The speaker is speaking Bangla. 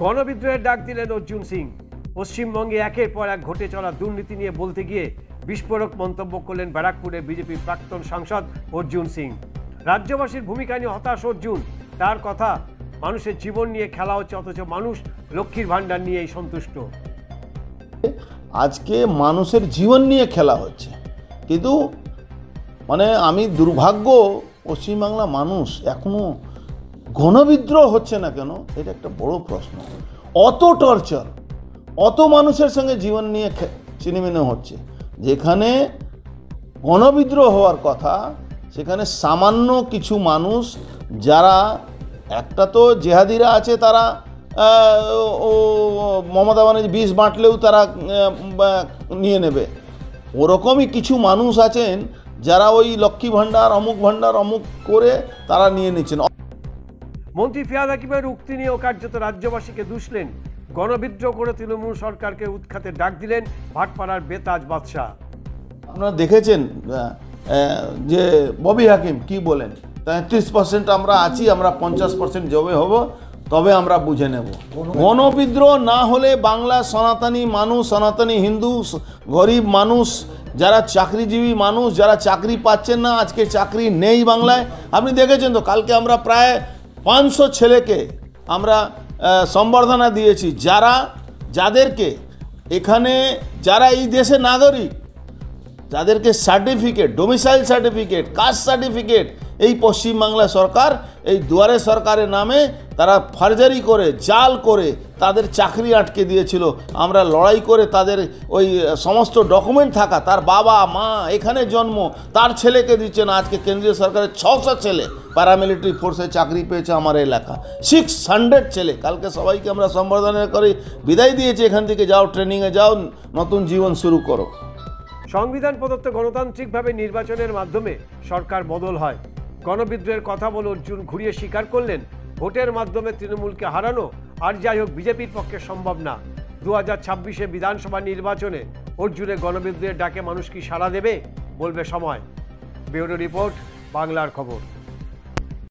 গণবিদ্রোহের ডাক দিলেন অর্জুন সিং। পশ্চিমবঙ্গে একের পর এক ঘটে চলা দুর্নীতি নিয়ে বলতে গিয়ে বিস্ফোরক মন্তব্য করলেন ব্যারাকপুরের বিজেপির প্রাক্তন সাংসদ অর্জুন সিং। রাজ্যবাসীর ভূমিকা নিয়ে হতাশ অর্জুন। তার কথা, মানুষের জীবন নিয়ে খেলা হচ্ছে, অথচ মানুষ লক্ষ্মীর ভাণ্ডার নিয়েই সন্তুষ্ট। আজকে মানুষের জীবন নিয়ে খেলা হচ্ছে, কিন্তু আমি দুর্ভাগ্য পশ্চিমবাংলা মানুষ এখনো গণবিদ্রোহ হচ্ছে না কেন, এটা একটা বড় প্রশ্ন। অত টর্চার, অত মানুষের সঙ্গে জীবন নিয়ে চিনিমিনি হচ্ছে, যেখানে গণবিদ্রোহ হওয়ার কথা সেখানে সামান্য কিছু মানুষ, যারা একটা তো জেহাদিরা আছে, তারা মমতা ব্যানার্জি বিষ বাঁটলেও তারা নিয়ে নেবে। ওরকমই কিছু মানুষ আছেন যারা ওই লক্ষ্মী ভাণ্ডার অমুক করে তারা নিয়ে নিচ্ছেন। মন্ত্রী ফিরহাদ হাকিমের উক্তি নিয়েও কার্যত রাজ্যবাসীকে দুষলেন। গণবিদ্রোহ করে তৃণমূল সরকারকে উৎখাতে ডাক দিলেন ভাটপাড়ার বেতাজ বাদশাহ। আপনারা দেখেছেন যে ববি হাকিম কি বলেন, 33% আমরা আছি, আমরা 50% জবে হব, তবে আমরা বুঝে নেব। গণবিদ্রোহ না হলে বাংলা সনাতনী মানুষ, সনাতনী হিন্দু, গরিব মানুষ, যারা চাকরিজীবী মানুষ, যারা চাকরি পাচ্ছেন না, আজকে চাকরি নেই বাংলায়। আপনি দেখেছেন তো, কালকে আমরা প্রায় 500 ছেলেকে আমরা সম্বর্ধনা দিয়েছি, যাদেরকে এখানে, যারা এই দেশের নাগরিক, যাদেরকে certificate, domicile certificate, caste certificate এই পশ্চিমবাংলা সরকার, এই দুয়ারে সরকারের নামে তারা ফার্জারি করে, জাল করে তাদের চাকরি আটকে দিয়েছিল। আমরা লড়াই করে তাদের ওই সমস্ত ডকুমেন্ট থাকা, তার বাবা মা এখানে জন্ম, তার ছেলেকে দিচ্ছে না। আজকে কেন্দ্রীয় সরকারের 600 ছেলে প্যারামিলিটারি ফোর্সে চাকরি পেয়েছে আমার এলাকা, 600 ছেলে। কালকে সবাইকে আমরা সম্বর্ধনা করে বিদায় দিয়েছি, এখান থেকে যাও, ট্রেনিংয়ে যাও, নতুন জীবন শুরু করো। সংবিধান প্রদত্ত গণতান্ত্রিকভাবে নির্বাচনের মাধ্যমে সরকার বদল হয়। গণবিদ্রোহের কথা বলে অর্জুন ঘুরিয়ে স্বীকার করলেন, ভোটের মাধ্যমে তৃণমূলকে হারানো আর যাই হোক বিজেপির পক্ষে সম্ভব না। 2026 বিধানসভা নির্বাচনে অর্জুনের গণবিদ্রোহের ডাকে মানুষ কি সাড়া দেবে, বলবে সময়। ব্যুরো রিপোর্ট, বাংলার খবর।